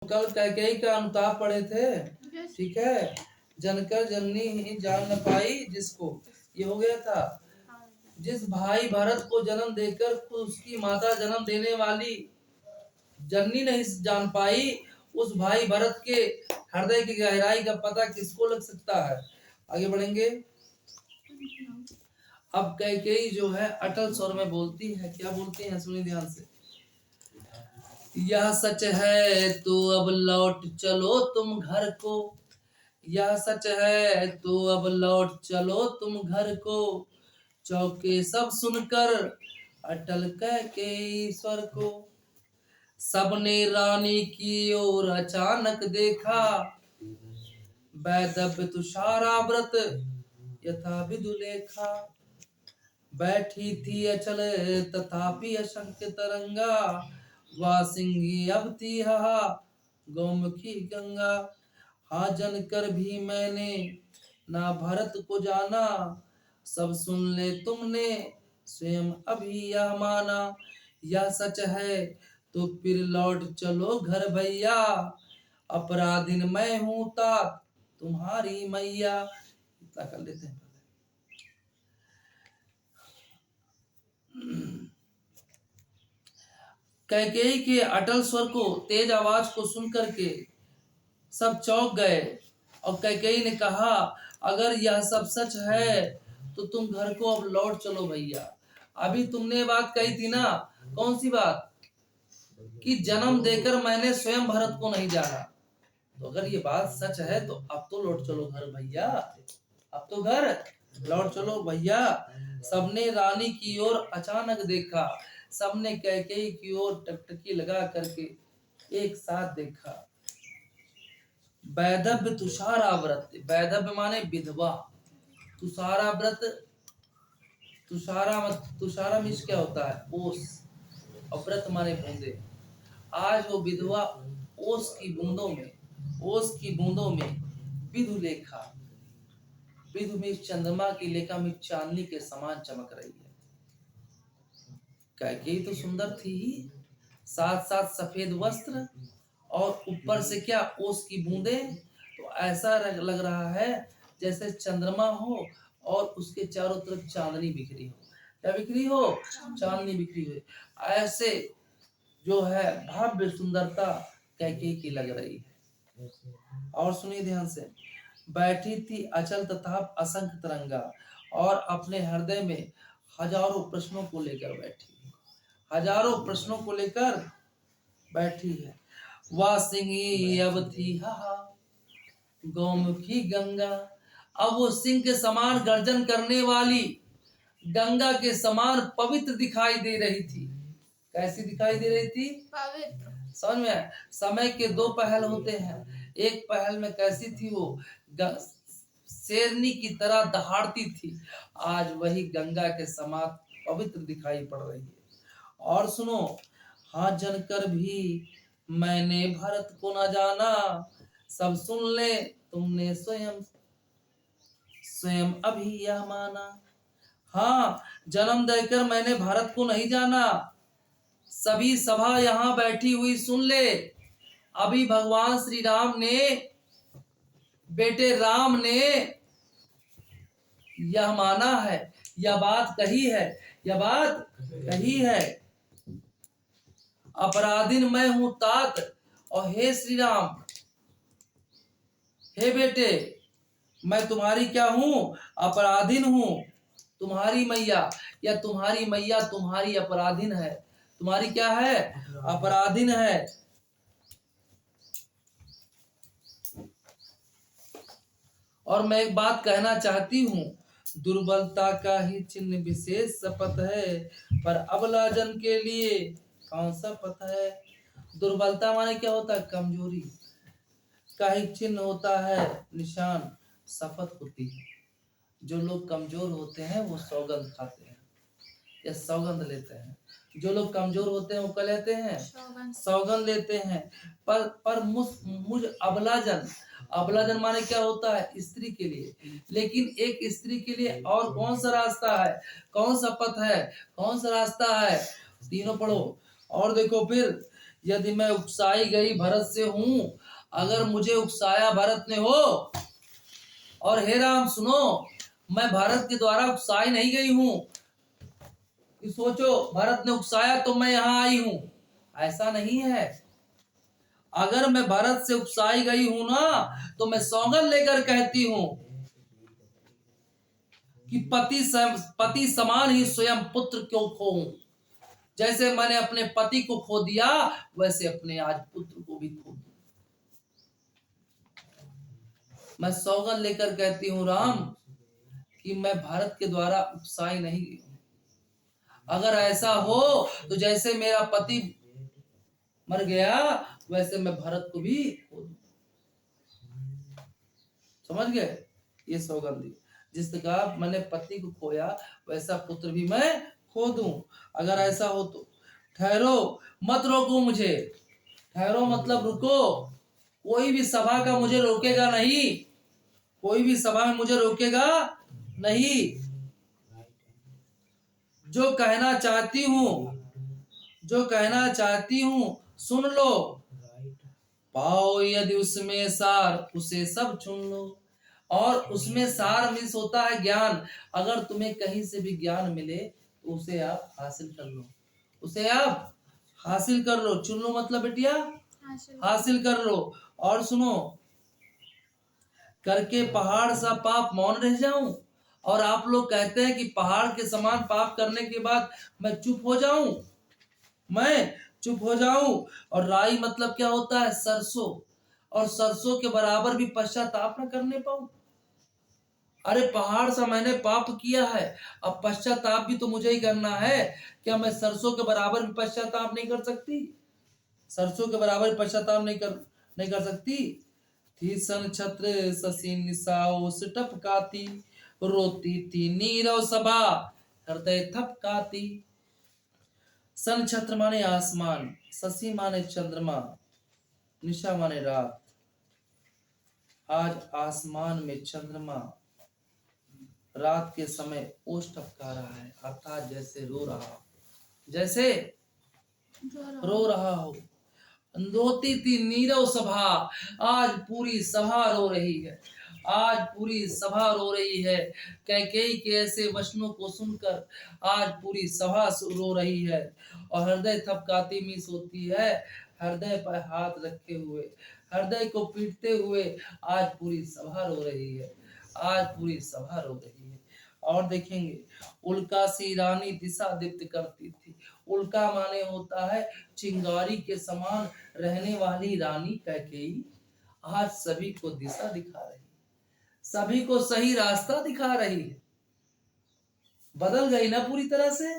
कल कैकेयी का अनुताप पढ़े थे। ठीक है, जनकर जननी ही जान न पाई जिसको, ये हो गया था। जिस भाई भरत को जन्म देकर खुद उसकी माता जन्म देने वाली जननी नहीं जान पाई, उस भाई भरत के हृदय की गहराई का पता किसको लग सकता है। आगे बढ़ेंगे। अब कैकेयी जो है अटल स्वर में बोलती है। क्या बोलती है, सुनिए ध्यान से। यह सच है तो अब लौट चलो तुम घर को, यह सच है तो अब लौट चलो तुम घर को। चौके सब सुनकर अटल कैकेयी स्वर को, सबने रानी की ओर अचानक देखा। वैदव्य तुषाराव्रत यथा विदुलेखा, बैठी थी अचल तथापि असंख्य तरंगा। वासिंगी अब थी हा गौमुखी गंगा। हा जनकर भी मैंने ना भरत को जाना, सब सुन ले तुमने स्वयं अभी यह माना। यह सच है तो फिर लौट चलो घर भैया, अपराधिन मैं हूँ तात तुम्हारी मैया। इतना कर लेते हैं। कैकेयी के अटल स्वर को, तेज आवाज को सुनकर के सब चौंक गए और कैकेयी ने कहा, अगर यह सब सच है तो तुम घर को अब लौट चलो भैया। अभी तुमने बात कही थी ना, कौन सी बात, कि जन्म देकर मैंने स्वयं भरत को नहीं जाना। तो अगर ये बात सच है तो अब तो लौट चलो घर भैया, अब तो घर लौट चलो भैया। सबने रानी की ओर अचानक देखा, सबने कैकेयी की ओर टकटकी लगा करके एक साथ देखा। वैदव्य तुषाराव्रत, वैदव्य माने विधवा, तुषाराव्रत, तुषारा मिश क्या होता है, ओस, और व्रत माने बूंदे। आज वो विधवा ओस की बूंदों में, ओस की बूंदों में विधु लेखा, विधु में चंद्रमा की लेखा में चांदनी के समान चमक रही है। कैकेयी तो सुंदर थी ही, साथ साथ सफेद वस्त्र और ऊपर से क्या, ओस की बूंदे। तो ऐसा लग रहा है जैसे चंद्रमा हो और उसके चारों तरफ चांदनी बिखरी हो। क्या बिखरी हो, चांदनी बिखरी हुई। ऐसे जो है भव्य सुंदरता कैकेयी की लग रही है। और सुनिए ध्यान से। बैठी थी अचल तथा असंख्य तरंगा, और अपने हृदय में हजारों प्रश्नों को लेकर बैठी, हजारों प्रश्नों को लेकर बैठी है। वासिंगी अब थी हा गौमुखी गंगा, अब वो सिंह के समान गर्जन करने वाली गंगा के समान पवित्र दिखाई दे रही थी। कैसी दिखाई दे रही थी, पवित्र। समझ में, समय के दो पहल होते हैं। एक पहल में कैसी थी वो, शेरनी की तरह दहाड़ती थी, आज वही गंगा के समान पवित्र दिखाई पड़ रही है। और सुनो, हाँ जनकर भी मैंने भरत को न जाना, सब सुन ले तुमने स्वयं स्वयं अभी यह माना। हाँ, जन्म देकर मैंने भरत को नहीं जाना, सभी सभा यहाँ बैठी हुई सुन ले, अभी भगवान श्री राम ने, बेटे राम ने यह माना है, यह बात कही है, यह बात कही है। अपराधीन मैं हूं तात, और हे श्री राम, हे बेटे, मैं तुम्हारी क्या हूं, अपराधीन हूं। तुम्हारी मैया, या तुम्हारी मैया तुम्हारी अपराधीन है। तुम्हारी क्या है, अपराधीन है। और मैं एक बात कहना चाहती हूँ, दुर्बलता का ही चिन्ह विशेष शपथ है, पर अबला जन के लिए कौन सा पथ है। दुर्बलता माने क्या होता है, कमजोरी का ही चिन्ह होता है, निशान शपथ होती है। जो लोग कमजोर होते हैं वो सौगंध खाते हैं या सौगंध लेते हैं। जो लोग कमजोर होते हैं वो क्या लेते हैं, सौगंध लेते हैं। पर मुझ अबलाजन, अबलाजन माने क्या होता है, स्त्री के लिए। लेकिन एक स्त्री के लिए और कौन सा रास्ता है, कौन सा पथ है, कौन सा रास्ता है, तीनों पढ़ो और देखो फिर। यदि मैं उकसाई गई भरत से हूँ, अगर मुझे उकसाया भरत ने हो, और हे राम सुनो, मैं भरत के द्वारा उकसाई नहीं गई हूँ कि सोचो भरत ने उकसाया तो मैं यहाँ आई हूँ, ऐसा नहीं है। अगर मैं भरत से उकसाई गई हूं ना, तो मैं सौगंध लेकर कहती हूं कि पति समान ही स्वयं पुत्र क्यों खोऊं। जैसे मैंने अपने पति को खो दिया, वैसे अपने आज पुत्र को भी खो दूं। मैं सौगंध लेकर कहती हूँ राम कि मैं भारत के द्वारा उकसाई नहीं गई हूं। अगर ऐसा हो तो जैसे मेरा पति मर गया, वैसे मैं भरत को भी खो दूं। समझ गए? ये सौगंध दी। जिस प्रकार मैंने पति को खोया, वैसा पुत्र भी मैं खो दूं। अगर ऐसा हो तो ठहरो, मत रोको मुझे। ठहरो मतलब रुको। कोई भी सभा का मुझे रोकेगा नहीं, कोई भी सभा में मुझे रोकेगा नहीं। जो कहना चाहती हूँ, जो कहना चाहती हूँ सुन लो। पाओ यदि उसमें सार, उसे सब चुन लो। और उसमें सार मीन्स होता है ज्ञान। अगर तुम्हें कहीं से भी ज्ञान मिले तो उसे आप हासिल कर लो, उसे आप हासिल कर लो। चुन लो मतलब बेटिया हासिल कर लो। और सुनो, करके पहाड़ सा पाप मौन रह जाऊं। और आप लोग कहते हैं कि पहाड़ के समान पाप करने के बाद मैं चुप हो जाऊं, मैं चुप हो जाऊं। और राई मतलब क्या होता है? सरसों। और सरसों के बराबर भी पश्चाताप न करने पाऊं। अरे पहाड़ सा मैंने पाप किया है, अब पश्चाताप भी तो मुझे ही करना है। क्या मैं सरसों के बराबर भी पश्चाताप नहीं कर सकती? सरसों के बराबर पश्चाताप नहीं कर सकती? थी सन छत्र शशि निशाओ टपकाती, रोती थी नीरव सभा हृदय थपकाती। सन छत्र माने आसमान, शशि माने चंद्रमा, निशा माने रात। आज आसमान में चंद्रमा रात के समय ओस टपका रहा है, अर्थात जैसे रो रहा हो, जैसे रो रहा हो। रोती थी नीरव सभा, आज पूरी सभा रो रही है, आज पूरी सभा रो रही है। कैकेयी के ऐसे वचनों को सुनकर आज पूरी सभा रो रही है। और हृदय थपकाती मीन्स होती है हृदय पर हाथ रखे हुए, हृदय को पीटते हुए आज पूरी सभा रो रही है, आज पूरी सभा रो रही है। और देखेंगे, उल्का सी रानी दिशा दीप्त करती थी। उल्का माने होता है चिंगारी के समान रहने वाली रानी कैकेयी आज सभी को दिशा दिखा रही, सभी को सही रास्ता दिखा रही है। बदल गई ना पूरी तरह से।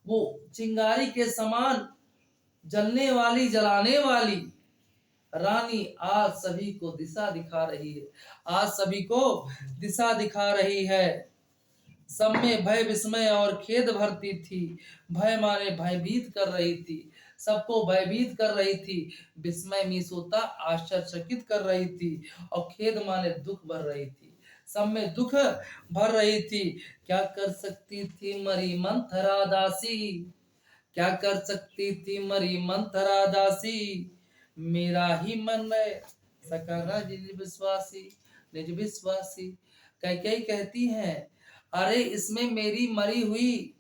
वो चिंगारी के समान जलने वाली, जलाने वाली रानी आज सभी को दिशा दिखा रही है, आज सभी को दिशा दिखा रही है। सब में भय विस्मय और खेद भरती थी। भय माने भयभीत कर रही थी, सबको भयभीत कर रही थी। विस्मय मीन्स होता आश्चर्यचकित कर रही थी। और खेद माने दुख भर रही थी, सब में दुख भर रही थी। क्या कर सकती थी मरी मंथरा दासी, क्या कर सकती थी मरी मंथरा दासी। मेरा ही मन है सकरा निज विश्वासी, निज विश्वासी। कैकेयी कहती हैं, अरे इसमें मेरी मरी हुई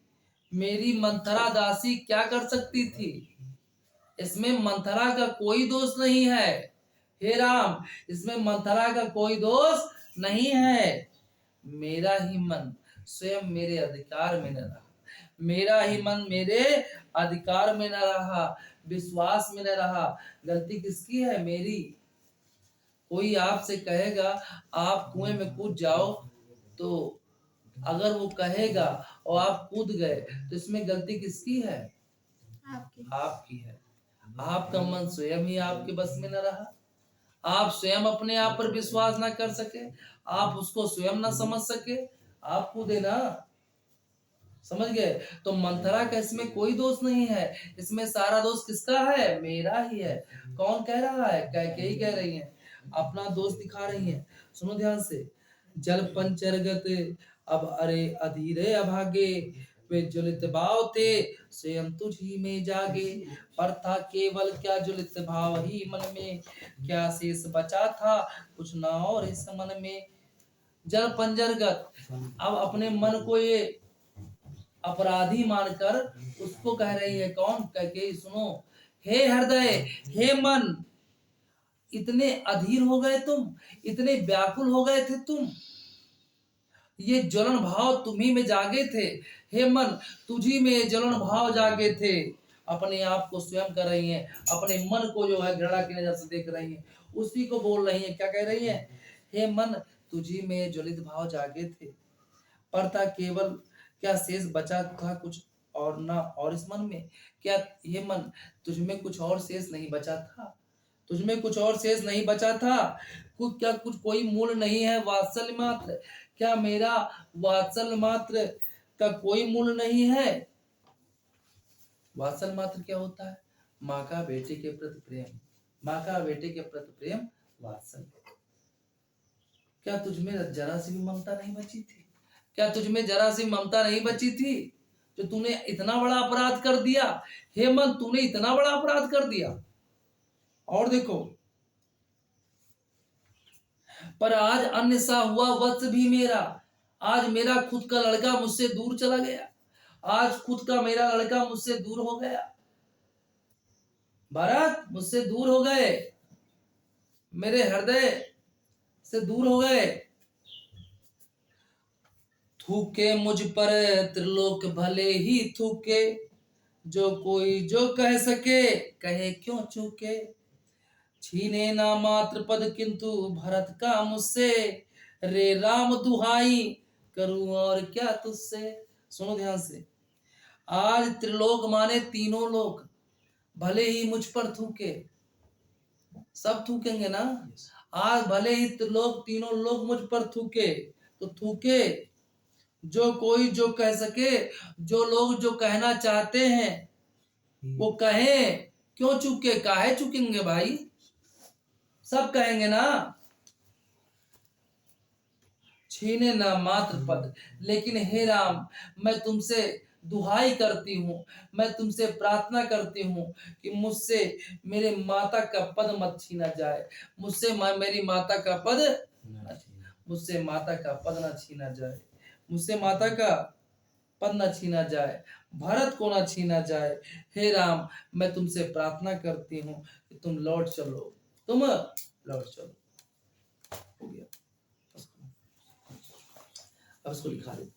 मेरी मंथरा दासी क्या कर सकती थी? इसमें मंथरा का कोई दोष नहीं है। हे राम, इसमें मंथरा का कोई दोष नहीं है। मेरा ही मन स्वयं मेरे अधिकार में न रहा, मेरा ही मन मेरे अधिकार में न रहा, विश्वास में न रहा। गलती किसकी है? मेरी। कोई आपसे कहेगा आप कुएं में कूद जाओ, तो अगर वो कहेगा और आप कूद गए तो इसमें गलती किसकी है? आपकी। आपकी है। आपका मन स्वयं ही आपके बस में न रहा, आप स्वयं अपने आप पर विश्वास ना कर सके, आप उसको स्वयं ना समझ सके, आप कूदे ना। समझ गए? तो मंथरा का इसमें कोई दोष नहीं है, इसमें सारा दोष किसका है? मेरा ही है। कौन कह रहा है? कैकेयी कह रही है, अपना दोष दिखा रही है। सुनो ध्यान से। जल पंचरगत अब अरे अधीरे अभागे, वे ज्वलित भाव थे स्वयं तुझी में जागे। पर था केवल क्या ज्वलित भाव ही मन में, क्या शेष बचा था कुछ न और इस मन में। जल पंजरगत, अब अपने मन को ये अपराधी मानकर उसको कह रही है, कौन कह के सुनो, हे हृदय, हे मन, इतने अधीर हो गए तुम, इतने व्याकुल हो गए थे तुम, ये ज्वलन भाव तुम्ही में जागे थे। हे मन, तुझी में ज्वलन भाव जागे थे। अपने आप को स्वयं कर रही हैं, अपने मन को जो है घृणा की नजर से देख रही हैं, उसी को बोल रही हैं। क्या कह रही हैं? हे मन, तुझी में ज्वलित भाव जागे थे, पर था केवल क्या शेष बचा था कुछ और ना और इस मन में। क्या हे मन, तुझमें कुछ और शेष नहीं बचा था, तुझमें कुछ और शेष नहीं बचा था, कुछ क्या कुछ कोई मूल नहीं है वात्सल्य मात्र, क्या मेरा वात्सल्य मात्र का कोई मूल नहीं है। वात्सल्य मात्र क्या होता है? माँ का बेटे के प्रति प्रेम, माँ का बेटे के प्रति प्रेम वात्सल्य। क्या तुझमें जरा सी भी ममता नहीं बची थी? क्या तुझमें जरा सी ममता नहीं बची थी जो तूने इतना बड़ा अपराध कर दिया? हे मन, तूने इतना बड़ा अपराध कर दिया। और देखो, पर आज अन्य सा हुआ वत्स भी मेरा, आज मेरा खुद का लड़का मुझसे दूर चला गया, आज खुद का मेरा लड़का मुझसे दूर हो गया। भरत मुझसे दूर हो गए, मेरे हृदय से दूर हो गए। थूके मुझ पर त्रिलोक भले ही थूके, जो कोई जो कह सके कहे क्यों चूके। छीने ना मात्र पद किंतु भरत का मुझसे, रे राम दुहाई करूं और क्या तुझसे। सुनो ध्यान से, आज त्रिलोक माने तीनों लोक भले ही मुझ पर थूके, सब थूकेंगे ना। आज भले ही त्रिलोक तीनों लोग मुझ पर थूके, तो थूके, जो कोई जो कह सके, जो लोग जो कहना चाहते हैं वो कहें, क्यों चूके, काहे चुकेंगे भाई, सब कहेंगे ना। छीने ना मात्र पद, लेकिन हे राम, मैं तुमसे दुहाई करती हूँ, मैं तुमसे प्रार्थना करती हूँ कि मुझसे मेरे माता का पद मत छीना जाए, मुझसे मेरी माता का पद, मुझसे माता का पद न छीना जाए, मुझसे माता का पद न छीना जाए, भरत को न छीना जाए। हे राम, मैं तुमसे प्रार्थना करती हूँ कि तुम लौट चलो, तुम लौट चलो। हो गया, अब इसको लिखा दे।